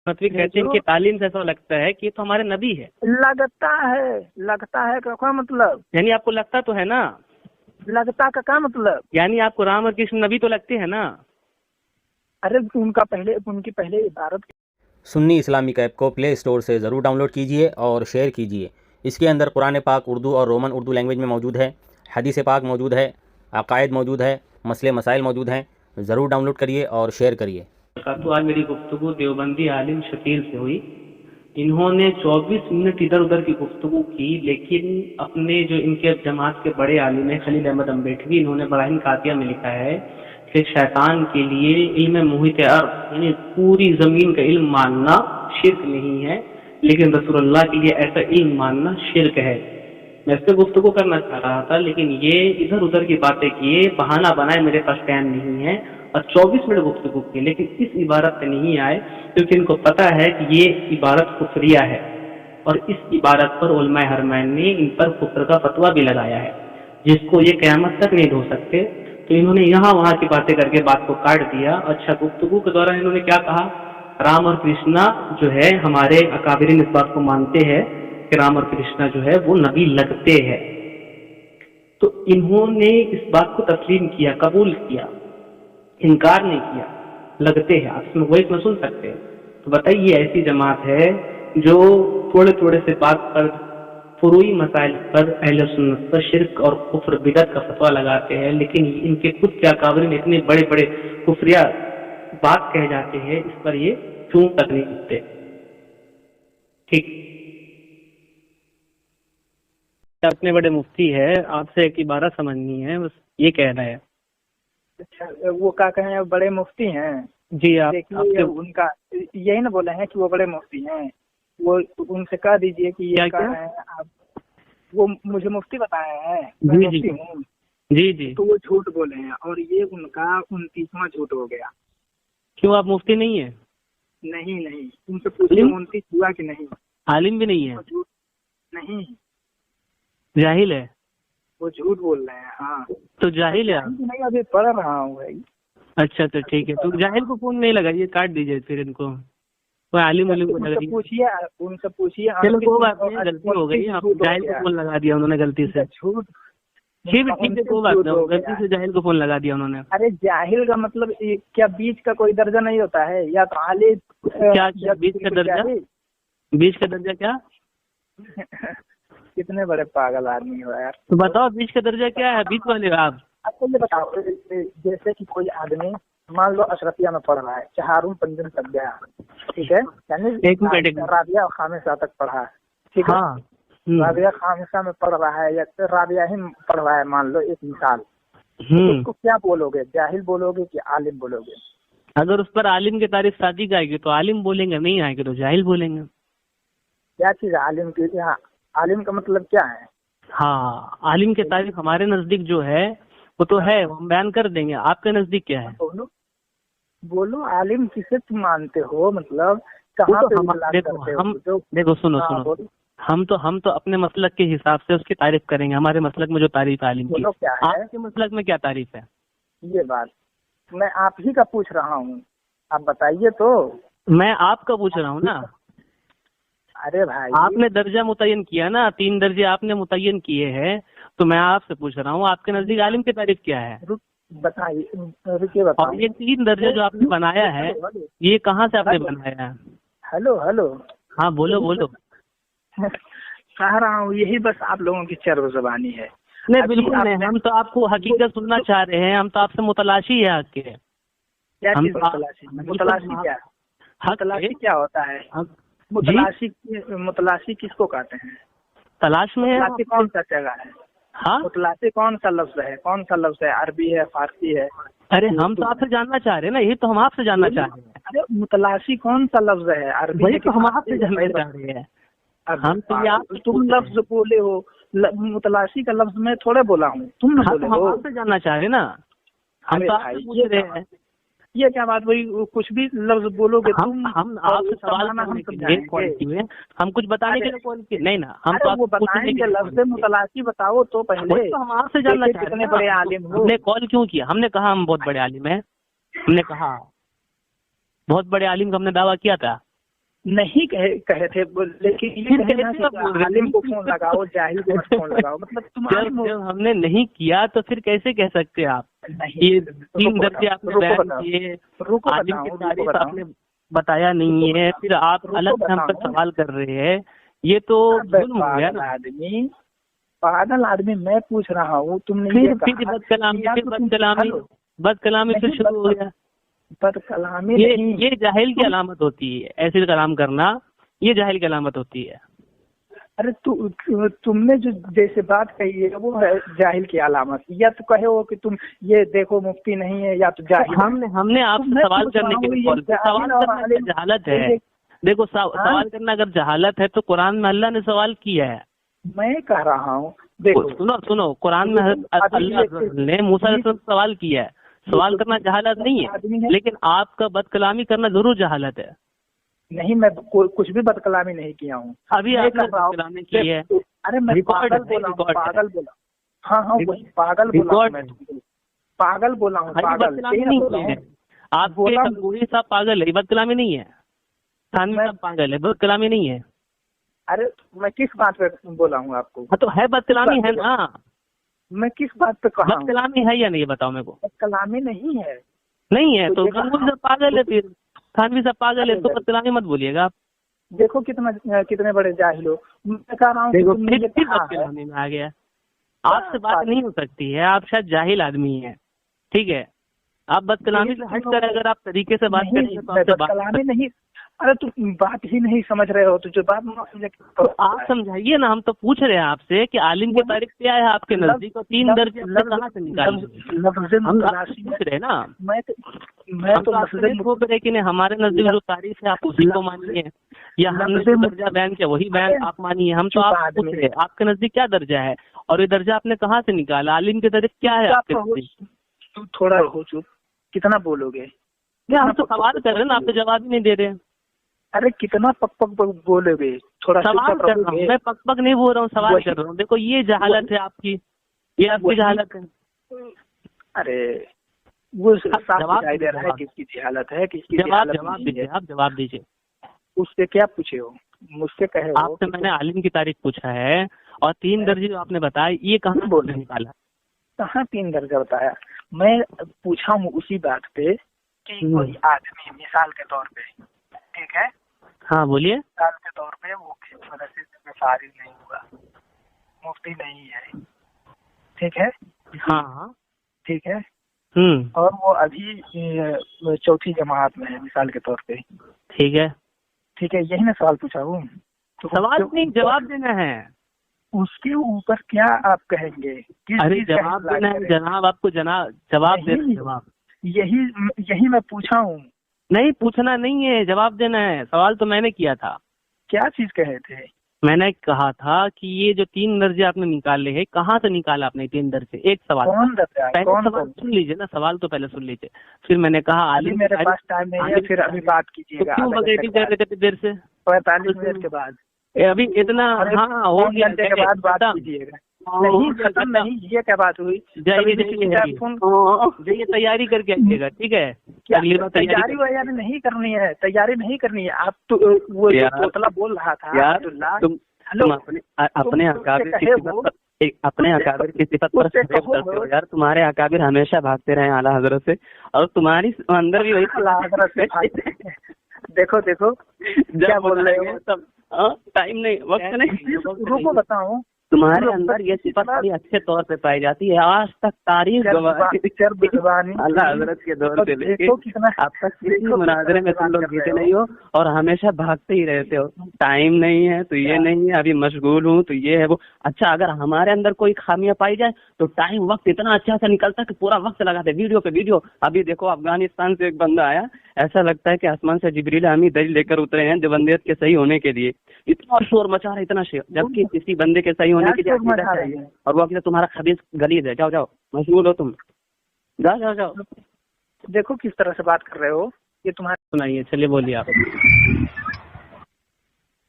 नकवी कहते हैं कि तालीम से ऐसा लगता है कि ये तो हमारे नबी है। लगता है का क्या मतलब? यानी आपको लगता तो है ना? लगता का क्या मतलब? यानी आपको राम और कृष्ण नबी तो लगते हैं ना? अरे उनकी पहले इबारत। सुन्नी इस्लामिक ऐप को प्ले स्टोर से ज़रूर डाउनलोड कीजिए और शेयर कीजिए। इसके अंदर कुरान पाक उर्दू और रोमन उर्दू लैंग्वेज में मौजूद है, हदीस पाक मौजूद है, अकायद मौजूद है, मसले मसाइल मौजूद हैं। ज़रूर डाउनलोड करिए और शेयर करिए। तो आज मेरी गुफ्तगू देवबंदी आलिम शकील से हुई। इन्होंने 24 मिनट इधर उधर की गुफ्तगू की, लेकिन अपने जो इनके जमात के बड़े आलिम है खलील अहमद अम्बेडकरी, इन्होंने बराहीन कातिया में लिखा है कि शैतान के लिए इल्म मुहित अर्ज़ यानी पूरी ज़मीन का इल्म मानना शिर्क नहीं है, लेकिन रसूलुल्लाह के लिए ऐसा इल्म मानना शिर्क है। मैं इस पर गुफ्तगू करना चाह रहा था, लेकिन ये इधर उधर की बातें किए, बहाना बनाए, मेरे पास टाइम नहीं है और 24 मिनट गुफ्तगू की, लेकिन इस इबारत पे नहीं आए क्योंकि इनको पता है कि ये इबारत कुफरिया है और इस इबारत पर उलमाए हरमैन ने इन पर कुफ्र का फतवा भी लगाया है, जिसको ये क़यामत तक नहीं धो सकते। तो इन्होंने यहाँ वहाँ की बातें करके बात को काट दिया। अच्छा, गुफ्तगू के दौरान इन्होंने क्या कहा? राम और कृष्णा जो है, हमारे अकाबिरीन इस बात को मानते हैं कि राम और कृष्णा जो है वो नबी लगते हैं। तो इन्होंने इस बात को तस्लीम किया, कबूल किया, इनकार नहीं किया, लगते हैं। आप इसमें वही सुन सकते हैं। तो बताइए, ऐसी जमात है जो थोड़े थोड़े से बात पर, फुरूई मसाइल पर अहले सुन्नत पर शिर्क और कुफ्र बिदअत का फतवा लगाते हैं, लेकिन इनके खुद के अकाबरीन इतने बड़े बड़े कुफरिया बात कहे जाते हैं, इस पर ये चूं तक नहीं उठते। ठीक, अपने बड़े मुफ्ती है, आपसे एक इबारत समझनी है, बस ये कहना है। अच्छा, वो क्या कहें, बड़े मुफ्ती हैं? जी, आप देखिए, उनका यही ना बोले हैं कि वो बड़े मुफ्ती हैं। वो उनसे कह दीजिए कि ये क्या है आप, वो मुझे मुफ्ती बताए हैं, मैं मुफ्ती हूँ। जी जी, तो वो झूठ बोले हैं और ये उनका 29वां झूठ हो गया। क्यों, आप मुफ्ती नहीं है? नहीं, उनसे पूछिए 29 हुआ कि नहीं। आलिम भी नहीं है? नहीं, जाहिल है, वो झूठ बोल रहे हैं। हाँ, तो जाहिल है। नहीं, अभी पढ़ रहा हूँ भाई। अच्छा, तो ठीक है, तो जाहिल को फोन नहीं लगाइए, काट दीजिए फिर इनको। कोई आलिम को उनसे पूछिए। चलो कोई बात नहीं, गलती हो गई, जाहिल को फोन लगा दिया उन्होंने गलती से। झूठ, ठीक है, कोई बात नहीं, गलती से जाहिल को फोन लगा दिया उन्होंने। अरे जाहिल का मतलब क्या बीच का कोई दर्जा नहीं होता है? या तो आलिम क्या बीच का दर्जा? बीच का दर्जा क्या? कितने बड़े पागल आदमी हो यार। तो बताओ, बीच का दर्जा क्या है? बीच वाले आप आपको ये बताओ, जैसे कि कोई आदमी मान लो अशरफिया में पढ़ रहा है, चाहारून पंजन तक गया, ठीक है, यानी राबिया और खामिसा तक पढ़ा है, ठीक है। हाँ, राबिया खामिसा में पढ़ रहा है या राबिया ही पढ़ रहा है, मान लो एक मिसाल, तो उसको क्या बोलोगे? जाहिल बोलोगे कि आलिम बोलोगे? अगर उस पर आलिम की तारीफ सादिक आएगी तो आलिम बोलेंगे, नहीं आएगी तो जाहिल बोलेंगे। क्या चीज आलिम की? यहाँ आलिम का मतलब क्या है? हाँ, आलिम की तारीफ हमारे नजदीक जो है वो तो है, हम बयान कर देंगे। आपके नजदीक क्या है? बोलो आलिम किसे तुम मानते हो, मतलब कहाँ पे देखो, सुनो, हम तो अपने मसलक के हिसाब से उसकी तारीफ करेंगे। हमारे मसलक में जो तारीफ है आलिम की, आपके मसलक में क्या तारीफ है? ये बात मैं आप ही का पूछ रहा हूँ, आप बताइए तो। मैं आपका पूछ रहा हूँ ना। अरे भाई, आपने दर्जा मुतय्यन किया ना, 3 दर्जे आपने मुतय्यन किए हैं, तो मैं आपसे पूछ रहा हूँ आपके नजदीक आलिम की तारीफ क्या है? बताइए, रुकिए बताओ। और ये 3 दर्जे जो आपने बनाया है, ये कहाँ से आपने बनाया है? हेलो, हाँ, बोलो। कह रहा हूँ यही बस आप लोगों की चर्ब ज़बानी है। नहीं, बिल्कुल नहीं, हम तो आपको हकीकत सुनना चाह रहे हैं। हम तो आपसे मुतलाशी है आपके। क्या चीज मुतलाशी क्या? मुतलाशी क्या होता है? मुतलाशी किसको कहते हैं? तलाश में है। कौन सा जगह है? हाँ, मुतलाशी कौन सा लफ्ज है? अरबी है, फारसी है? अरे हम तो आपसे जानना चाह रहे हैं ना, ये तो हम आपसे जानना चाह रहे हैं। अरे मुतलाशी कौन सा लफ्ज है? अरबी वही तो हम आपसे जानना चाह रहे हैं। हम तो तुम लफ्ज बोले हो, मुतलाशी का लफ्ज मैं थोड़े बोला हूँ, तुम न बोले हो। हम आपसे जानना चाह रहे हैं ना, हम तो आपसे पूछ रहे हैं। ये क्या बात हुई? कुछ भी लफ्ज बोलोगे तुम। हम आपसे सवाल करने के लिए कॉल किए, हम कुछ बताने के लिए कॉल किए नहीं ना। हम तो वो बताएंगे, लफ्ज मुतलाशी बताओ तो पहले। तो हम आपसे जानना चाह रहे हैं कितने बड़े आलिम हो। हमने कॉल क्यों किया? हमने कहा हम बहुत बड़े आलिम हैं, हमने कहा बहुत बड़े आलिम का हमने दावा किया था। नहीं कहे थे, लेकिन ये कहना कि आलिम को फोन लगाओ, जाहिल को मत फोन लगाओ, मतलब तुम्हारी जब हमने नहीं किया तो फिर कैसे कह सकते आप? ये 3 दर्जे आपने बयान किए, आलिम की तारीफ आपने बताया नहीं है, फिर आप अलग से हम पर सवाल कर रहे हैं, ये तो जुल्म हो गया ना। पागल आदमी मैं पूछ रहा हूँ, तुमने फिर बदकलामी फिर शुरू हो गया। बदकलामी ये जाहिल की अलामत होती है, ऐसे कलाम करना ये जाहिल की अलामत होती है। अरे तुमने जो जैसे बात कही है वो है जाहिल की अलामत, या तो कहे हो कि तुम ये देखो मुफ्ती नहीं है या तो जाहिल। हमने आपसे सवाल करने के लिए कॉल, सवाल करना जहालत है। देखो सवाल करना अगर जहालत है तो कुरान में अल्लाह ने सवाल किया है। मैं कह रहा हूँ देखो सुनो कुरान में अल्लाह ने मूसा से सवाल किया है। सवाल करना जहालत नहीं है, लेकिन आपका बदकलामी करना जरूर जहालत है। नहीं, मैं कुछ भी बदकलामी नहीं किया हूँ। अभी आपने बदकलामी की है। अरे मैं पागल बोला। हाँ वही पागल बोला, पागल बोला हूँ। आपके तंबूरी साहब पागल है, बदकलामी नहीं है। थानवी साहब पागल है, बदकलामी नहीं है। अरे मैं किस बात पे बोला हूँ आपको? हाँ तो है, बदकलामी है ना। मैं किस बात पे कहा? बदकलामी है या नहीं, ये बताओ मेरे को। बदकलामी नहीं है। नहीं है तो गंगूली साहब पागल है, फिर थानवी साहब पागल है, तो बदकलामी मत बोलिएगा आप। देखो कितने बड़े जाहिल हो। मैं कह रहा हूँ बदकलामी में आ गया। आपसे बात नहीं हो सकती है, आप शायद जाहिल आदमी हैं, ठीक है। आप बदकलामी से हट कर अगर आप तरीके से बात करेंगे तो बदकलामी नहीं। अरे तुम बात ही नहीं समझ रहे हो, तो जो बात तो आप समझाइए ना। हम तो पूछ रहे हैं आपसे कि आलिम की तारीफ क्या है आपके नजदीक, और 3 दर्जे कहाँ से निकाले? हम पूछ रहे हैं ना। मैं तो कि नहीं, हमारे नजदीक जो तारीफ है आप उसी को मानिए, या हमने जो दर्जा बयान किया वही बयान आप मानिए। हम तो आप पूछ रहे हैं आपके नजदीक क्या दर्जा है, और ये दर्जा आपने कहाँ से निकाला? आलिम की तारीफ क्या है आपके नजदीक? तू थोड़ा हो चुप, कितना बोलोगे? हम तो सवाल कर रहे हैं ना, आप तो जवाब ही नहीं दे रहे। अरे कितना पक बोलोगे? थोड़ा सवाल कर रहा हूँ मैं, पक नहीं बोल रहा हूँ, सवाल कर रहा हूँ। देखो ये जहालत है आपकी, ये आपकी जहालत है। अरे वो जवाब दे रहा है किसकी जहालत है, किसकी जवाब दीजिए, आप जवाब दीजिए। उससे क्या पूछे हो? मुझसे कहे हो? आपसे मैंने आलिम की तारीफ पूछा है, और 3 दर्जे जो आपने बताया ये कहाँ बोल निकाला? कहाँ 3 दर्जा बताया? मैं पूछा हूँ उसी बात पे कि कोई आदमी मिसाल के तौर पे, ठीक है, हाँ बोलिए, मिसाल के तौर पे वो मदरसे में फारिग नहीं हुआ, मुफ्ती नहीं है, ठीक है, हाँ ठीक है, और वो अभी 4ठी जमात में है मिसाल के तौर पे, ठीक है, यही ना सवाल पूछा हूँ। तो सवाल नहीं, जवाब देना है। उसके ऊपर क्या आप कहेंगे? अरे जवाब देना है जनाब, आपको जवाब देना, जवाब यही मैं पूछा हूँ। नहीं, पूछना नहीं है, जवाब देना है। सवाल तो मैंने किया था। क्या चीज कहे थे? मैंने कहा था कि ये जो 3 दर्जे आपने निकाले हैं, कहाँ से निकाला आपने 3 दर्जे? एक सवाल, कौन दर्जा? सवाल सुन लीजिए ना, सवाल तो पहले सुन लीजिए। फिर मैंने कहा आलिम मेरे पास टाइम नहीं है, फिर अभी बात कीजिएगा। क्यों बगैर कर रहे थे देर से? 45 मिनट के बाद अभी इतना, हाँ हो गया, घंटे के बाद बात कीजिएगा। नहीं खत्म नहीं, ये क्या बात हुई? जाइए तैयारी करके आइएगा, ठीक है। अगली बार तैयारी वैयारी नहीं करनी है, तैयारी नहीं करनी है। आप तो वो तोतला बोल रहा था यार, तुम अपने अकाबिर की सिफत पर करते हो यार। तुम्हारे अकाबिर हमेशा भागते रहे आला हजरत से, और तुम्हारी अंदर भी वही आला हजरत से। देखो क्या बोल रहे हो? सब टाइम नहीं, वक्त नहीं। रुको बताऊं, तुम्हारे अंदर ये सिफत बड़ी अच्छे तौर पे पाई जाती है। आज तक तारीफ अल्लाह हजरत के दौर से लेके अब तक किसी मुनाजरे में तुम लोग जीते नहीं हो, और हमेशा भागते ही रहते हो। टाइम नहीं है तो ये नहीं है, अभी मशगूल हूँ तो ये है वो। अच्छा, अगर हमारे अंदर कोई खामियां पाई जाए तो टाइम वक्त इतना अच्छा से निकलता है कि पूरा वक्त लगाते वीडियो पे वीडियो। अभी देखो अफगानिस्तान से एक बंदा आया, ऐसा लगता है कि आसमान से जिब्रील अमीन दलील लेकर उतरे हैं देवबंदियत के सही होने के लिए। इतना शोर मचा रहा है, इतना शोर, जबकि किसी बंदे के सही होने के लिए और वो अकेला तुम्हारा खबीस गलीज है। जाओ मशगूल हो तुम, जाओ। देखो किस तरह से बात कर रहे हो, ये तुम्हारा। सुनाइए, चलिए बोलिए, आप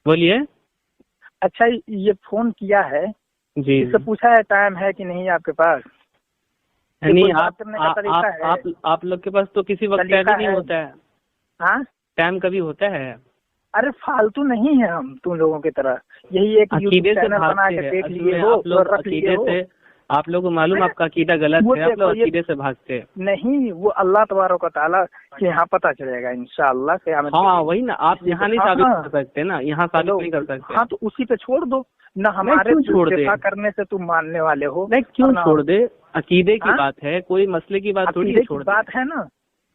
बोलिए। अच्छा, ये फोन किया है जी, इससे पूछा है टाइम है कि नहीं आपके पास? नहीं, आप लोग के पास तो किसी वक्त टाइम नहीं होता है। हाँ, टाइम कभी होता है? अरे फालतू नहीं है हम तुम लोगों की तरह, यही एक यूट्यूब चैनल बना के देख लिए हो और रख लिए हो। आप लोगों को मालूम आपका अकीदा गलत है, आप लोग अकीदे से भागते हैं। नहीं, वो अल्लाह तबारक व तआला के यहाँ पता चलेगा इंशाअल्लाह क़यामत। हाँ वही ना, आप यहाँ नहीं साबित कर सकते ना, यहाँ साबित नहीं कर सकते। हाँ तो उसी पे छोड़ दो ना, हमारे दिफा करने से तुम मानने वाले हो। नहीं क्यों छोड़ दे, अकीदे की बात है, कोई मसले की बात थोड़ी छोड़ बात है ना,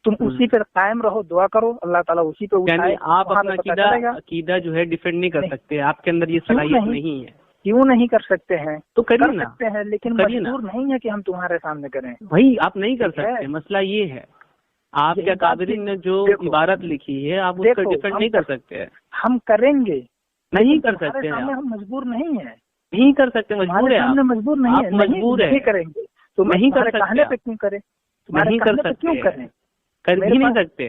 तुम उसी पे कायम रहो, दुआ करो, अल्लाह ताला उसी पे उठाए। आप अपना अकीदा जो है डिफेंड नहीं कर सकते, आपके अंदर ये सलाहियत नहीं है। क्यों नहीं कर सकते हैं? तो कर सकते हैं, लेकिन मजबूर नहीं है कि हम तुम्हारे सामने करें। भाई आप नहीं कर सकते, मसला ये है। आपके कादरी ने जो इबारत लिखी है आप उसको डिफेंड नहीं कर सकते। हम करेंगे, नहीं कर सकते हैं, हम मजबूर नहीं है, नहीं कर सकते, मजबूर है, मजबूर नहीं है, मजबूर है, नहीं करेंगे तो नहीं कर सकते, कहने पे क्यों करें, नहीं कर सकते, क्यों करें, कर भी नहीं सकते,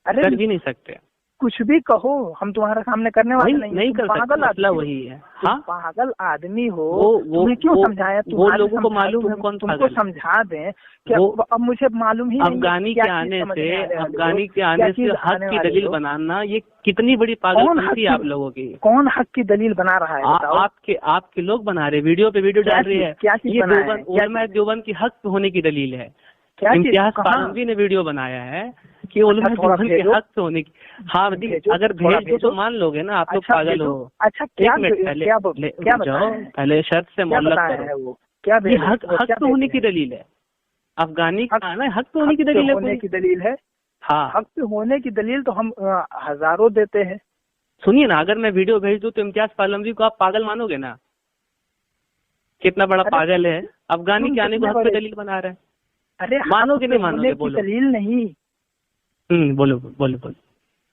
अरे कर भी नहीं सकते, कुछ भी कहो, हम तुम्हारे सामने करने वाले नहीं कर सकते, मसला वही है। हाँ पागल आदमी हो, तुम्हें क्यों समझाया? वो लोगों को मालूम है कौन तुमको समझा दें कि अब मुझे मालूम ही नहीं। अफगानी के आने से हक की दलील बनाना ये कितनी बड़ी पागलपंती है आप लोगों की। कौन हक की दलील बना रहा है? आपके लोग बना रहे, वीडियो पे वीडियो डाल रहे हैं। क्या चीज बनाया है? देवबंद की हक होने की दलील है। इम्तियाज पालमवी ने वीडियो बनाया है कि उलमा देवबंद के हक से होने की। हाँ अगर भेज दो तो मान लोगे ना, आप लोग पागल हो। अच्छा क्या जाओ पहले शर्त से मुअल्लक करो, क्या हक तो होने की दलील है। अफगानी का आना हक तो होने की दलील है। हाँ हक पे होने की दलील तो हम हजारों देते हैं। सुनिए ना, अगर मैं वीडियो भेज दूं तो इम्तियाज पालमवी को आप पागल मानोगे ना? कितना बड़ा पागल है, अफगानी के आने को हक पे दलील बना रहा है। अरे मानोगे नहीं मानोगे? बोलो। दलील नहीं, बोलो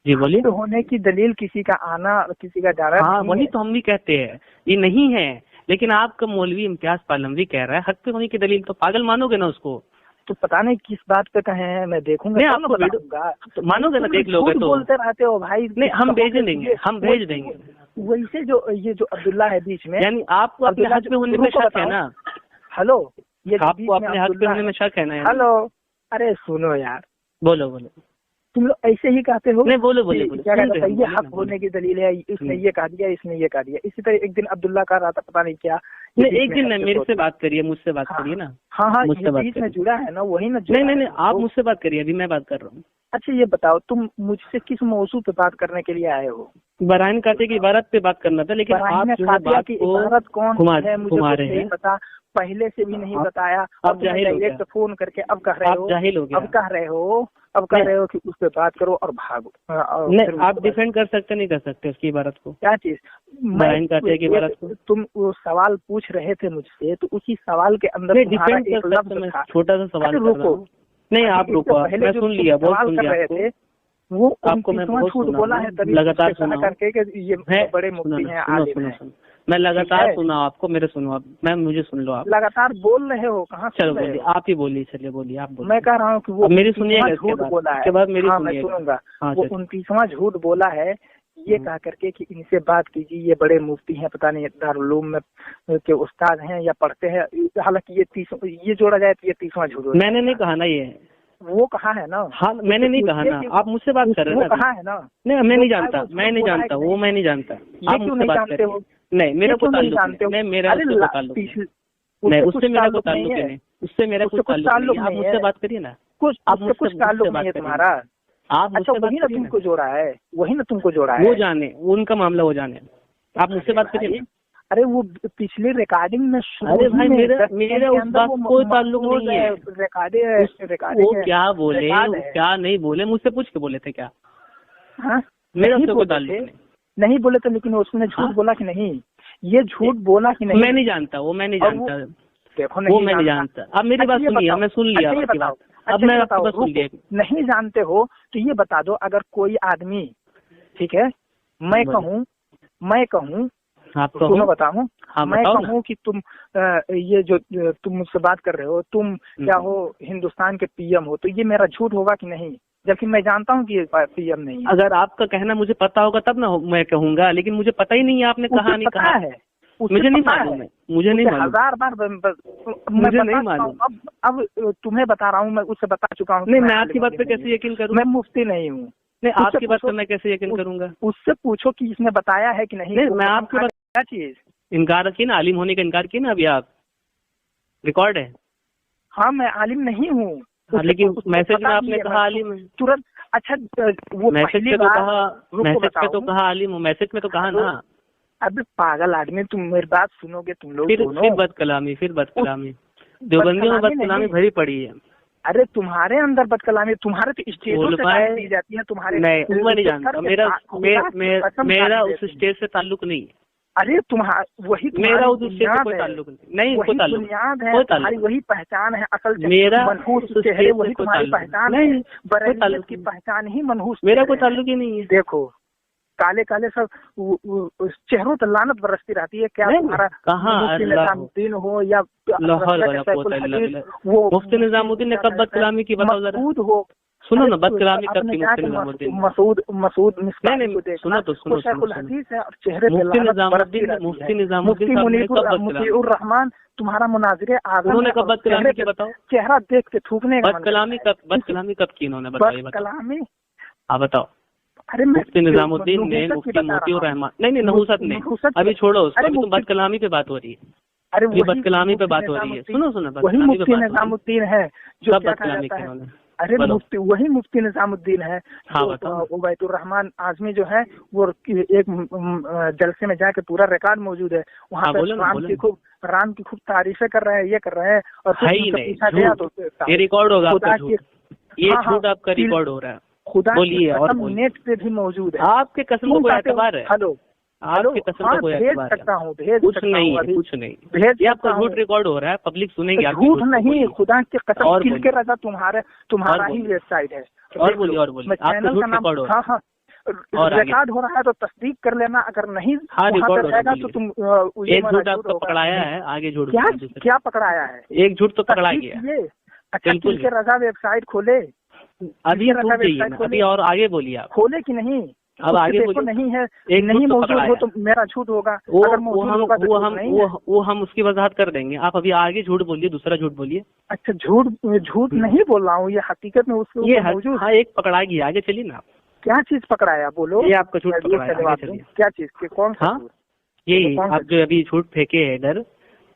जी बोलिए। तो होने की दलील किसी का आना, किसी का जाना। हाँ वही तो हम भी कहते हैं, ये नहीं है। लेकिन आपका मौलवी इम्तियाज पालमवी कह रहा है हक पे होने की दलील, तो पागल मानोगे ना उसको? तो पता नहीं किस बात पे कहे हैं, मैं देखूंगा। नहीं आपको तो मानोगे ना, देख लोगे तो। बोलते रहते हो भाई। नहीं हम भेज देंगे। वैसे जो ये जो अब्दुल्ला है बीच में, यानी आपको अपने हक पे होने में शक है ना? हेलो, ये आपको अपने हक पे होने में शक है ना? हेलो, अरे सुनो यार, बोलो तुम लोग ऐसे ही कहते हो। नहीं बोलो क्या कहते हैं, ये हक होने की दलील है, इसने ये कहा दिया, इसने ये कहा दिया। इसी तरह एक दिन अब्दुल्ला कह रहा था, पता नहीं क्या। नहीं एक दिन मेरे से बात करिए, मुझसे बात करिए ना। हाँ मुझसे बीच में जुड़ा है ना, वही ना। नहीं आप मुझसे बात करिए, अभी मैं बात कर रहा हूँ। अच्छा ये बताओ, तुम मुझसे किस मौजू पे बात करने के लिए आए हो? बराइन काटे की इबारत पे बात करना था, लेकिन आप जो है बात इबारत कौन है मुझे नहीं पता, पहले से भी नहीं बताया। अब डायरेक्ट फोन करके अब कह रहे हो, अब कह रहे हो कि उस पे बात करो और भागो। नहीं आप डिफेंड कर सकते नहीं कर सकते उसकी इबारत को? क्या चीज? बराइन काटे की इबारत को तुम वो सवाल पूछ रहे थे मुझसे, तो उसी सवाल के अंदर डिफेंड कर सकते। मैं छोटा सा सवाल रुको, नहीं आप रुको, मैं सुन लिया, बहुत सुन लिया वो आपको। मैं बहुत बोला है तभी लगातार सुना करके कि ये बड़े मुफ्ती हैं, आलिम हैं। मैं लगातार सुना आपको, मेरे सुनो आप, मैं मुझे सुन लो। आप लगातार बोल रहे हो, कहाँ? चलो बोलिए, आप ही बोलिए, चलिए बोलिए, आप बोलिए। मैं कह रहा हूँ कि वो मेरी सुनिएगा, झूठ बोला है। इसके बाद मेरी मैं सुनूंगा। वो 29वां झूठ बोला है, ये कह करके कि इनसे बात कीजिए, ये बड़े मुफ्ती हैं, पता नहीं दारुल उलूम में के उस्ताद हैं या पढ़ते हैं। हालांकि ये जोड़ा जाए तो ये 30वां झूठ। मैंने नहीं कहा ना, ये वो कहा है ना। हाँ मैंने नहीं कहा ना, आप मुझसे बात कर रहे हैं। वो कहा है ना। नहीं मैं नहीं जानता, मैं नहीं जानता, वो मैं नहीं जानता। आप मुझसे बात करते हो? नहीं मेरा कोई ताल्लुक नहीं, मेरा उससे ताल्लुक नहीं, उससे मेरा कोई ताल्लुक नहीं, उससे मेरा कोई ताल्लुक नहीं। आप मुझसे बात करिए ना, आप मुझसे ताल्लुक नहीं है तुम्हारा। आप अच्छा वही ना तुमको जोड़ा है, वही ना तुमको जोड़ा है। वो जाने, उनका मामला वो जाने, आप मुझसे बात करिए। अरे वो पिछली रिकॉर्डिंग में, अरे भाई मेरा उस बात कोई ताल्लुक नहीं है। रिकॉर्डिंग वो क्या बोले क्या नहीं बोले, मुझसे पूछ के बोले थे क्या? हाँ मेरा उससे कोई ताल्लुक नहीं बोले थे, लेकिन उसने झूठ बोला कि नहीं? ये झूठ बोला कि नहीं? मैं नहीं जानता, वो मैं नहीं जानता। देखो वो मैं नहीं जानता। अब मेरी बात सुनिए, मैं सुन लिया आपकी बात। अब मैं आपकी बात सुन लिया। नहीं जानते हो तो ये बता दो, अगर कोई आदमी, ठीक है, मैं कहूँ आप तो बताऊं, मैं कहूँ कि तुम ये जो तुम मुझसे बात कर रहे हो, तुम क्या हो, हिंदुस्तान के पीएम हो, तो ये मेरा झूठ होगा कि नहीं? जबकि मैं जानता हूँ कि ये पीएम नहीं है। अगर आपका कहना मुझे पता होगा तब ना मैं कहूँगा, लेकिन मुझे पता ही नहीं है, आपने कहा नहीं कहा है, मुझे नहीं मालूम है, मुझे नहीं मालूम। 1000 बार मुझे नहीं मालूम। अब तुम्हें बता रहा हूँ, मैं उससे बता चुका हूँ। नहीं मैं आपकी बात पे कैसे यकीन करूँ? मैं मुफ्ती नहीं हूँ, नहीं, उससे आपकी बात पूछो- पर मैं कैसे यकीन करूंगा? उससे पूछो कि इसने बताया है कि नहीं। नहीं, मैं आपकी बात क्या चीज? इनकार किया ना, आलिम होने का इनकार किया ना अभी आप, रिकॉर्ड है। हाँ, मैं आलिम नहीं हूँ। हाँ, लेकिन उसको मैसेज में पता आपने भी है, कहा आलिम है। तुरंत। अच्छा, वो मैसेज पहली पे तो बार कहा, रुको मैसेज पे बताओ। तो कहा आलिम हूँ, मैसेज में तो कहा ना। अबे पागल आदमी, तुम मेरी बात सुनोगे तुम लोग फिर दोनों? बदकलामी, देवबंदियों में बदकलामी नहीं। भरी पड़ी है। अरे तुम्हारे अंदर बदकलामी, तुम्हारे तो स्टेजों से गाली दी जाती है तुम्हारे। नहीं, मैं नहीं जानता, मेरा उस स्टेज से ताल्लुक नहीं है। अरे तुम्हारा वही मेरा उस स्टेज से कोई ताल्लुक नहीं, वही कोई ताल्लुक बुनियाद है कोई तुम्हारी, ताल्लुक वही पहचान है असल मेरा मनहूस उस चेहरे, स्टेज वही से कोई तुम्हारी ताल्लुक पहचान नहीं, है। कोई बरेलियत ताल्लुक की नहीं। पहचान ही मनहूस मेरा कोई चेहरे ताल्लुक ही नहीं है। देखो काले काले सब चेहरों तो लानत बरसती रहती है। क्या नहीं, तुम्हारा कहाँ मुफ्ती अल्लाह निजामुद्दीन हो या लाहौल वाला सैफुल पोता हदीस, अल्लाह। वो मुफ्ती निजामुद्दीन ने कब बदकलामी की बताओ जरा? मसूद हो। सुनो अरे ना, बदकलामी कब आपने की क्या मुफ्ती कि निजामुद्दीन ने? मसूद मिस्बाह नहीं, को देखना, सुनो तो, सुनो, वो सैफुल सुनो। हदीस है और चेहरे पे मुफ्ती लानत निजामुद्दीन बरसती रहती है। मुफ्ती निजामुद्दीन साहब ने कब बदकलामी? मुफ्तीउर रहमान तुम्हारा मुनाजिरे आजम उन्होंने है कब और बदकलामी चेहरे की पे बताओ? चेहरा देख के थूकने का मन बदकलामी करता है। बदकलामी कब की इन्होंने बताई? बताओ, बदकलामी? आप बताओ। अरे मैं मुफ्ती निजामुद्दीन ने नहुसत की मुफ्ती बता रहा मोतीउर हूँ। रहमान, नहीं, नहुसत नहीं, नहुसत की- अभी छोड़ो उसको, अरे अभी तो मुफ्ती- बदकलामी पे बात हो रही है। अरे ये वही बदकलामी पे मुफ्ती बात हो रही है। निजामुद्दीन- सुनो सुनो, वही बदकलामी पे मुफ्ती बात हो रही है। निजामुद्दीन है जो कब क्या कहा बदकलामी जाता की है। इन्होंने? अरे बोलो। वही मुफ्ती निजामुद्दीन है हाँ, जो बताओ। उबैदुर रहमान आजमी जो है वो एक जलसे में जाके पूरा रिकॉर्ड मौजूद है वहाँ हाँ, पे। बोलो ना, बोलो ना। राम की खूब तारीफें कर रहे हैं, ये कर रहे हैं और फिर है ही उनसे नहीं, पूछा गया झूठ। तो ये रिकॉर्ड होगा खुदा आपका की- झूठ, ये हाँ, झूठ आपका दिल- रिकॉर्ड हो रहा है। खुदा की बोलिए और कसम बोलिए। नेट पे भी मौजूद है। आपके कसम को कोई एतबार है? हेलो, आपकी कसम हाँ, को कोई भेज एतबार सकता है? हूँ, भेज कुछ सकता नहीं हूँ है, अभी। कुछ नहीं। भेज ये आपका सकता झूठ हूँ। रिकॉर्ड हो रहा है, पब्लिक सुनेंगे आपके झूठ झूठ को। नहीं, बोलिए। खुदा की कसम, और किल के बोलिए। रजा तुम्हारा और ही बोलिए। वेबसाइट है। और देख बोलिए, लो। और बोलिए। मैं आपका चैनल झूठ का नाम, रिकॉर्ड हो रहा हाँ, और आगे। रिकॉर्ड हो रहा है तो तस्दीक कर लेना, अगर नहीं हाँ, वहाँ रिकॉर्ड पे हो रहा है, रहेगा तो बोलिए। तुम ये एक माना झूठ आपका होगा। पकड़ाया है, आगे झूठ क्या बोलिए दूसरे। क्या पकड़ाया है? एक झूठ तो पकड़ा तस्दीक गया। कीजिए। अच्छा, बिल्कुल। किल के रजा वेबसाइट खोले, अभी रजा रुक जाइए वेबसाइट ना, खोले। अभी और आगे बोलिए आप। खोले कि नहीं? अब उससे आगे देखो, बोलिए। नहीं है, एक नहीं झूठ तो मौजूद पकड़ाया हो तो मेरा झूठ होगा, अगर मौजूद होगा तो झूठ नहीं है। वो हम उसकी वजाहत कर देंगे। आप अभी आगे झूठ बोलिए, दूसरा झूठ बोलिए। अच्छा, झूठ नहीं बोल रहा हूँ, ये हकीकत में उसके ये ऊपर मौजूद। हाँ, एक पकड़ा गया, आगे चलिए ना। क्या चीज पकड़ाया बोलो? ये आपका झूठ मैं पकड़ाया, ये आगे जवाब चलिए। दूं। क्या चीज के कौन सा हाँ? झूठ? यही कौन सा आप जो अभी झूठ फेंके है इधर,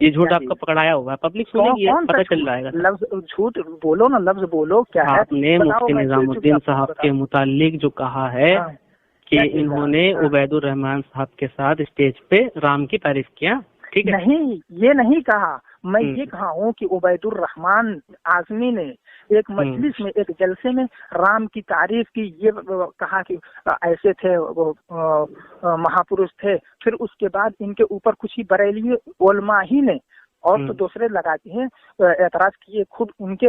ये झूठ क्या आपका चीज? पकड़ाया हुआ है, पब्लिक सुनेगी, कौन सा पता चल झूठ? जाएगा। लफ्ज झूठ बोलो ना, लफ्ज बोलो, क्या है? आपने बताओ, मुफ्ती मैं निजामुद्दीन चुपचाप साहब बताओ। के मुतालिक जो कहा है हाँ, कि क्या चीज है? इन्होंने हाँ। उबैदुर रहमान साहब के साथ स्टेज पे राम की तारीफ किया, ठीक है? नहीं, ये नहीं कहा। मैं ये कहा हूँ कि उबैदुर रहमान आजमी ने एक मजलिस में, एक जलसे में राम की तारीफ की, ये कहा कि ऐसे थे वो महापुरुष थे। फिर उसके बाद इनके ऊपर कुछ ही बरेली उलमा ही ने और तो दूसरे लगाते हैं एतराज किए, खुद उनके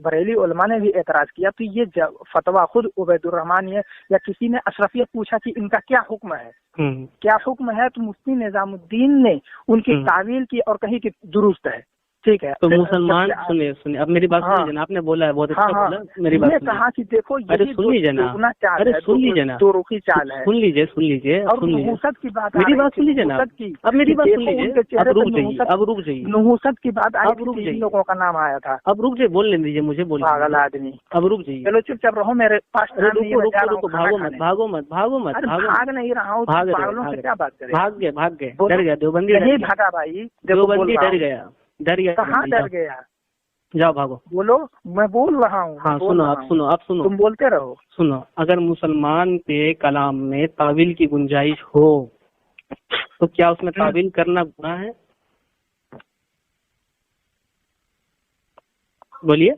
बरेली उलमा ने भी एतराज किया। तो ये फतवा खुद उबैदुर रहमान ने या किसी ने अशरफियत पूछा कि इनका क्या हुक्म है, क्या हुक्म है, तो मुफ्ती निजामुद्दीन ने उनकी तावील की और कही कि दुरुस्त है, ठीक है। तो मुसलमान सुनिए, अब मेरी बात सुन लीजिए ना, आपने बोला है बहुत अच्छा बोला, मेरी बात सुनिए। कहा कि देखो, अरे सुन लीजिए ना, अरे सुन लीजिए ना, दो रुखी चाल है। सुन लीजिए, सुन लीजिए, और सुन लीजिए नहुसत की बात, मेरी बात सुन लीजिए ना, अब मेरी बात सुन लीजिए, अब रुक जाइए, अब रुक जाइए, नहुसत की बात आई अब रुक थी, जाइए, इन लोगों का नाम आया था। अब रुक जाइए, बोलने दीजिए मुझे, बोलने पागल आदमी, अब रुक जाइए। चलो चुपचाप रहो, मेरे पास रुको, भागो मत, भागो मत, भागो मत, भाग नहीं रहा हूँ, पागलों से क्या बात करें। भाग गए, डर गया, देवबंदी नहीं भागा भाई, देवबंदी डर गया, कहाँ डर गया? जाओ भागो। बोलो, मैं बोल रहा हूँ। हाँ, सुनो, आप सुनो, तुम बोलते रहो। सुनो, अगर मुसलमान पे कलाम में तावील की गुंजाइश हो तो क्या उसमें तावील करना गुनाह है? बोलिए।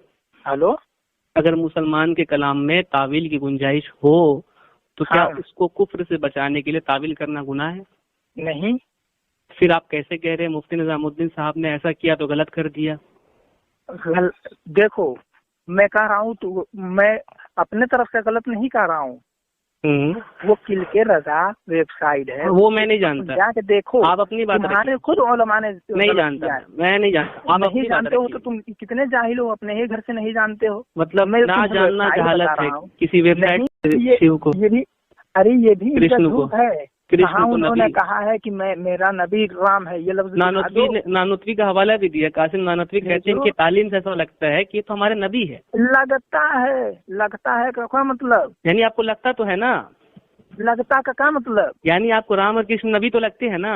हेलो, अगर मुसलमान के कलाम में तावील की गुंजाइश हो तो क्या उसको कुफ्र से बचाने के लिए तावील करना गुनाह है? नहीं। फिर आप कैसे कह रहे हैं मुफ्ती निजामुद्दीन साहब ने ऐसा किया तो गलत कर दिया? देखो, मैं कह रहा हूँ, तो मैं अपने तरफ से गलत नहीं कह रहा हूँ। वो किल के रजा वेबसाइट है, वो मैं नहीं जानता, जाके देखो। आप अपनी बात तुम्हारे खुद उलमा ने नहीं जानता, मैं नहीं जानता। आप नहीं जानते हो तो तुम कितने जाहिल हो, अपने ही घर से नहीं जानते हो। मतलब मैं ना जानना जहालत है किसी वेबसाइट शिव को, ये भी, अरे ये भी कृष्ण को है, कृष्ण को उन्होंने नबी, कहा है कि मेरा नबी राम है, ये लफ्ज नानोत्वी का हवाला भी दिया। कासिम नानोत्वी कहते हैं कि तालीम से ऐसा लगता है कि ये तो हमारे नबी है। लगता है का क्या मतलब? यानी आपको लगता तो है ना, लगता का क्या मतलब? यानी आपको राम और कृष्ण नबी तो लगते हैं ना।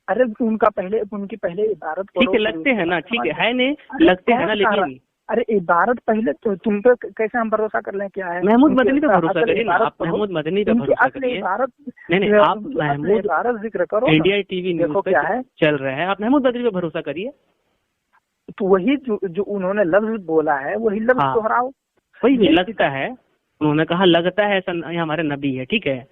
अरे उनकी पहले इबारत ठीक है, लगते हैं ना, ठीक है नहीं, लगते हैं ना, लेकिन अरे इबारत पहले तो तुम पे कैसे हम भरोसा कर लें? क्या है महमूद मदनी पे भरोसा करिए ना, आप महमूद मदनी पे भरोसा करिए। नहीं, आप महमूद इबारत जिक्र करो, इंडिया टीवी न्यूज़ पे क्या है चल रहे हैं, आप महमूद मदनी पे भरोसा करिए। तो वही जो उन्होंने लफ्ज बोला है वही लफ्ज दोहराओ। वही लगता है, उन्होंने कहा लगता है ये हमारे नबी है, ठीक है।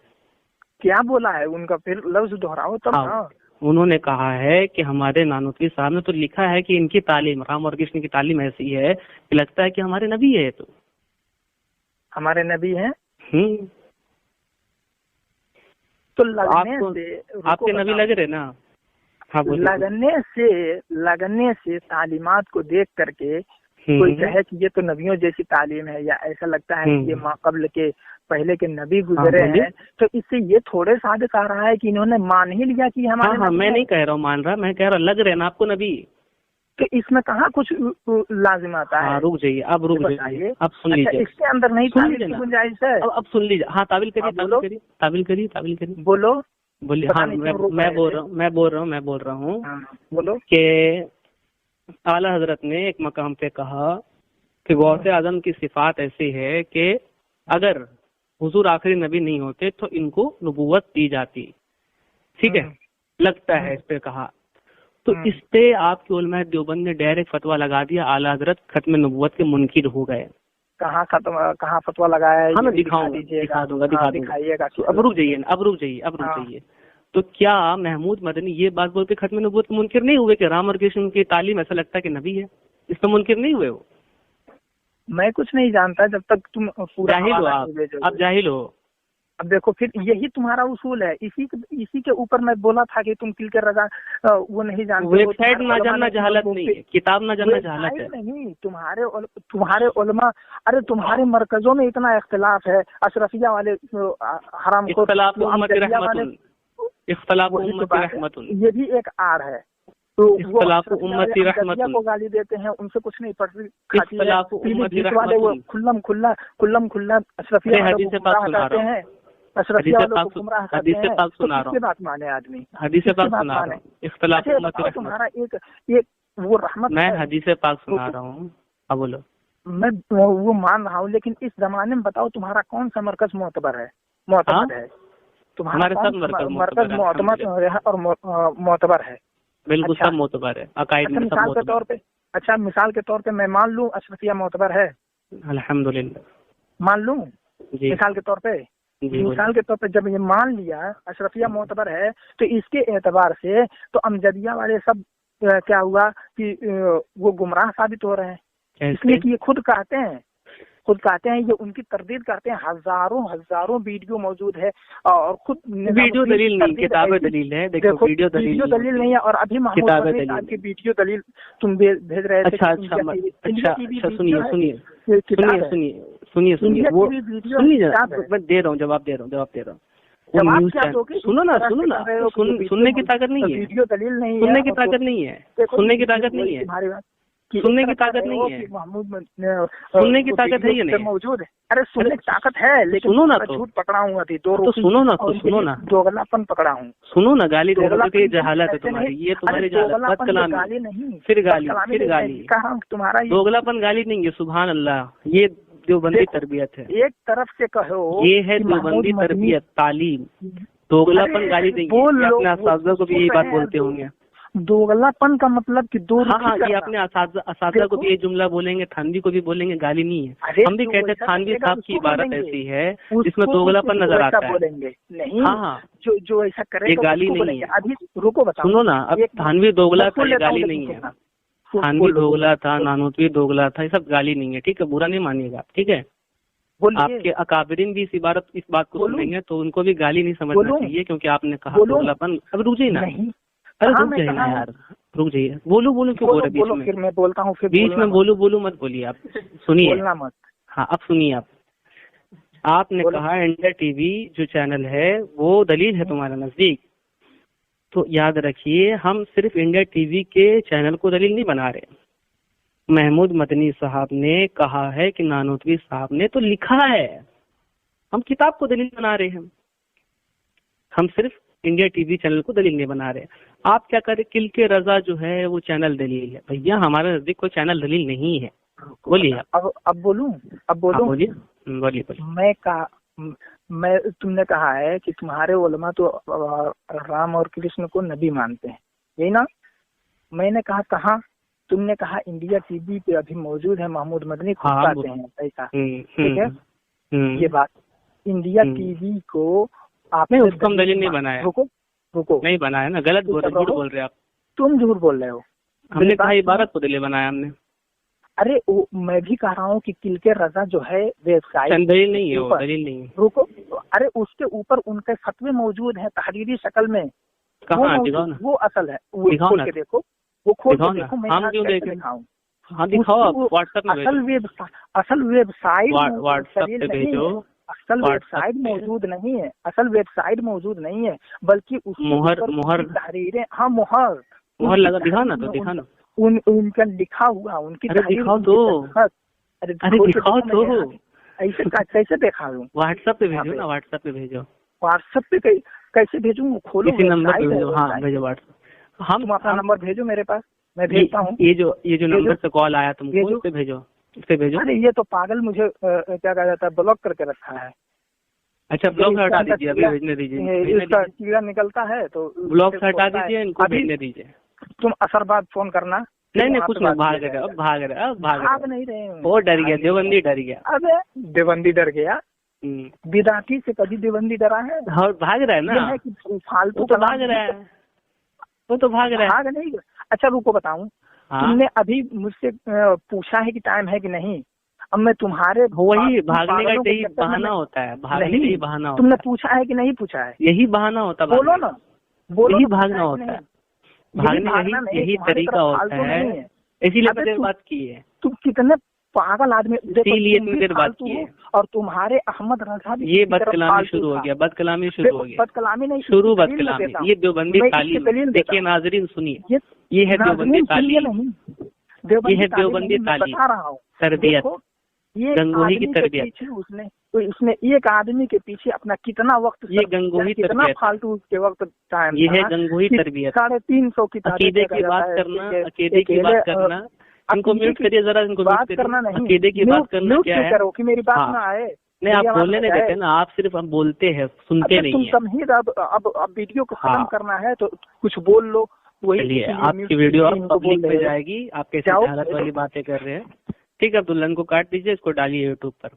क्या बोला है उनका, फिर लफ्ज दोहराओ तब ना। उन्होंने कहा है कि हमारे नानोत्वी साहब ने तो लिखा है कि इनकी तालीम, राम और कृष्ण की तालीम ऐसी है कि लगता है कि हमारे नबी है, तो हमारे नबी हैं। तो लगने से आपके नबी लग रहे ना। हाँ, लगने से तालीमात को देख करके कोई कहे कि ये तो नबियों जैसी तालीम है, या ऐसा लगता है कि ये माक़बल के पहले के नबी गुजरे हैं, तो इससे ये थोड़े साबित आ रहा है कि इन्होंने मान ही लिया कि हमारे। हाँ, मैं नहीं कह रहा हूँ मान रहा, मैं कह रहा लग रहे ना आपको नबी। तो इसमें कहाँ कुछ लाजिम आता है? रुक जाइए, अब रुक जाइए, अब सुन लीजिए। इसके अंदर नहीं गुंजाइश है। अब सुन लीजिए। हाँ, तावील करिए। बोलिए। हाँ, मैं बोल रहा हूँ बोलो कि आला हजरत ने एक मकाम पे कहा कि गौसे आजम की सिफात ऐसी है कि अगर हुजूर आखिरी नबी नहीं होते तो इनको नबूवत दी जाती, ठीक है, लगता है, इस पे कहा। तो इस पे आपके उलमा देवबंद ने डायरेक्ट फतवा लगा दिया, आला हजरत खत्म नबूवत के मुनकिर हो गए। कहाँ फतवा लगाया है? हाँ, मैं दिखा दूंगा। अब रुक जाइए। तो क्या महमूद मदनी ये बात बोल के खत्म नबूवत के मुनकिर नहीं हुए कि राम और कृष्ण की तालीम ऐसा लगता है कि नबी है? इस पर मुनकिर नहीं हुए वो? मैं कुछ नहीं जानता जब तक तुम पूरा जाहिल हो आप जाहिल हो। अब देखो, फिर यही तुम्हारा उसूल है, इसी के ऊपर मैं बोला था कि तुम तिल के रजा वो नहीं जानते। वेबसाइट ना जानना जहालत नहीं है, किताब ना जानना जहालत है नहीं। तुम्हारे उलमा, अरे तुम्हारे मरकजों में इतना इख्तिलाफ है, अशरफिया वाले हराम को, ये भी एक आड़ है। तो वो गाली देते हैं, उनसे कुछ नहीं पड़ती, वाले वो खुल्लम खुल्ला अशरफिया करते हैं, अशरफिया वालों को गुमराह करते हैं। किसकी बात माने आदमी? हदीस पाक सुना रहा हूँ। तुम्हारा एक वो रहमत, मैं हदीस पाक सुना रहा हूँ। अब बोलो। मैं वो मान रहा हूँ, लेकिन इस जमाने में बताओ तुम्हारा कौन सा मरकज मोतबर है? तुम्हारा मरकज मोतबर है? बिल्कुल, सब मोतबर है। अकायद में सब मोतबर है। मिसाल के तौर पे मैं मान लूं अशरफिया मोतबर है, अल्हम्दुलिल्लाह मान लूं मिसाल के तौर पे जब ये मान लिया अशरफिया मोतबर है, तो इसके एतबार से तो अमजदिया वाले सब क्या हुआ कि वो गुमराह साबित हो रहे हैं। इसलिए कि ये खुद कहते हैं, ये उनकी तरदीद करते हैं। हजारों वीडियो मौजूद है, और खुद वीडियो दलील नहीं, किताबें दलील है। देखो, वीडियो दलील नहीं है। और अभी महमूद साहब की वीडियो दलील तुम भेज रहे थे। अच्छा, सुनिए, वो मैं दे रहा हूँ, जवाब दे रहा हूँ। सुनो ना, सुनने की ताकत नहीं है, वीडियो दलील नहीं है, सुनने की ताकत नहीं है, सुनने की ताकत नहीं है, सुनने की ताकत नहीं है, सुनने की ताकत है, ये नहीं मौजूद है। अरे सुनने की ताकत है, लेकिन सुनो ना, झूठ पकड़ा हूँ अभी तो सुनो ना, दोगलापन पकड़ा हूँ। सुनो ना, गाली दे रहे हो, जहालत है तुम्हारी, ये तुम्हारी जहालत, गाली नहीं, फिर गाली तुम्हारा दोगलापन गाली नहीं है। सुभान अल्लाह, ये देवबंदी तरबियत है। एक तरफ से कहो ये है देवबंदी तरबियत, तालीम। दोगलापन गाली नहीं है। अपने असातिज़ा को भी यही बात बोलते होंगे। दोगलापन का मतलब कि दो, हाँ, ये अपने असातिज़ा को भी ये जुमला बोलेंगे, थानवी को भी बोलेंगे, गाली नहीं है। हम भी कहते हैं थानवी साहब की इबारत ऐसी है जिसमें दोगलापन नजर आता है। नहीं, हाँ, जो ऐसा करे ये गाली नहीं है। अभी रुको, बताओ। सुनो ना, अब थानवी दोगला था, ये गाली नहीं है। थानवी दोगला था, नानोत्वी दोगला था, ये सब गाली नहीं है, ठीक है? बुरा नहीं मानिएगा, ठीक है? आपके अकाबरीन भी इस बात को सुनेंगे तो उनको भी गाली नहीं समझना चाहिए, क्योंकि आपने कहा दोगलापन। अब रुक जाइए ना, अरे रुक जाइए ना यार, रुक जाइए। बोलो क्यों बोल रहे बीच में? फिर मैं बोलता हूँ, फिर बीच में बोलो मत बोलिए आप, सुनिए। मत। हाँ, अब सुनिए आप। आपने बोलो। कहा इंडिया टीवी जो चैनल है वो दलील है तुम्हारे नजदीक, तो याद रखिए हम सिर्फ इंडिया टीवी के चैनल को दलील नहीं बना रहे। महमूद मदनी साहब ने कहा है कि नानोतवी साहब ने तो लिखा है, हम किताब को दलील बना रहे हैं, हम सिर्फ इंडिया टीवी चैनल को दलील नहीं बना रहे। आप क्या करें, किल के रजा जो है वो चैनल दलील है। भैया हमारे नजदीक कोई चैनल दलील नहीं है। बोलिए अब बोलूं? बोलिए बोलिए। मैं तुमने कहा है कि तुम्हारे उलमा तो राम और कृष्ण को नबी मानते हैं, यही ना? मैंने कहा कहाँ? तुमने कहा इंडिया टीवी पे अभी मौजूद है, महमूद मदनी खुद कहते हैं ऐसा, ठीक है? ये बात इंडिया टीवी को आपने उसको हम दलील नहीं बनाया। रुको नहीं बनाया ना, गलत बोल रहे, झूठ बोल रहे आप। तुम झूठ बोल रहे हो। हमने कहा इबारत को दलील बनाया हमने। अरे मैं भी कह रहा हूँ कि किल के रजा जो है वेबसाइट दलील नहीं है, वो दलील नहीं है। रुको, अरे उसके ऊपर उनके फतवे मौजूद हैं तहरीरी शक्ल में। कहाँ? दिखाओ ना, वो असल है, वो खोल के देखो, वो खोल के देखो। मैं हम क्यों देखें? हाँ दिखाओ, व्हाट्सएप में भेजो। असल वेबसाइट व्हाट्सएप पे भेजो। असल वेबसाइट मौजूद नहीं है, असल वेबसाइट मौजूद नहीं है, बल्कि मुहर तहरीरें। हाँ, मुहर लगा, दिखा ना, तो दिखा ना उनका लिखा हुआ, उनकी दिखाओ तो। अरे दिखाओ तो। ऐसे कैसे देखा लूं? व्हाट्सएप पे भेजो ना, व्हाट्सएप पे भेजो। व्हाट्सएप पे कैसे भेजूं? खोलो किसी नंबर पे भेजो। हाँ भेजो व्हाट्सएप। तुम अपना नंबर भेजो मेरे पास, मैं भेजता हूँ। ये जो नंबर से कॉल आया तुमको, उस पे भेजो, उस पे भेजो। अरे ये तो पागल मुझे क्या कहा जाता है, ब्लॉक करके रखा है। अच्छा, ब्लॉक हटा दीजिए, अभी भेजने दीजिए। इसका कीड़ा निकलता है तो ब्लॉक से हटा दीजिए, इनको भेजने दीजिए। तुम असरबाद फोन करना। नहीं कुछ नहीं, भाग नहीं रहे। वो डर गया, देवबंदी डर गया। अबे देवबंदी डर गया? बिदाती से कभी देवबंदी डरा है? और भाग रहा है ना, फालतू तो भाग रहा है, वो तो भाग रहा है। भाग नहीं। अच्छा रुको, बताऊं, तुमने अभी मुझसे पूछा है कि टाइम है कि नहीं? अब मैं तुम्हारे वही भागने का यही बहाना होता है, भागने का यही बहाना होता है। तुमने पूछा है कि नहीं पूछा है? यही बहाना होता है। बोलो ना, बोलो। यही भागना होता है, भागने यही तरीका होता है, इसीलिए मैंने बात की है। तुम कितने पागल आदमी, इसीलिए तुमने बात की है। और तुम्हारे अहमद रजा भी ये बदकलामी शुरू हो गया, बदकलामी शुरू हो गया। बदकलामी नहीं शुरू, बदकलामी। ये देवबंदी तालीम, देखिए नाजरीन सुनिए, ये है देवबंदी तालीम, ये है देवबंदी तालीम, बता रहा हूँ, तरबियत, गंगोही की तरबियत। उसने एक आदमी के पीछे अपना कितना वक्त, ये गंगोही तरबियत, फालतू उसके वक्त टाइम, ये है गंगोही तरबियत। 350 की अकीदे की बात करना, अकीदे की बात करना। इनको म्यूट करिए जरा, इनको बात करना नहीं, अकीदे की बात करना क्या है? करो कि मेरी बात ना आए। नहीं, आप बोलने नहीं देते ना, आप सिर्फ हम बोलते हैं, सुनते नहीं है। तुम समझिए, अब वीडियो को खत्म करना है तो कुछ बोल लो। वही आपकी वीडियो अब पब्लिक पे जाएगी, आप कैसे हालत वाली बातें कर रहे हैं। ठीक है, अब्दुल्ला को काट दीजिए, इसको डालिए यूट्यूब पर।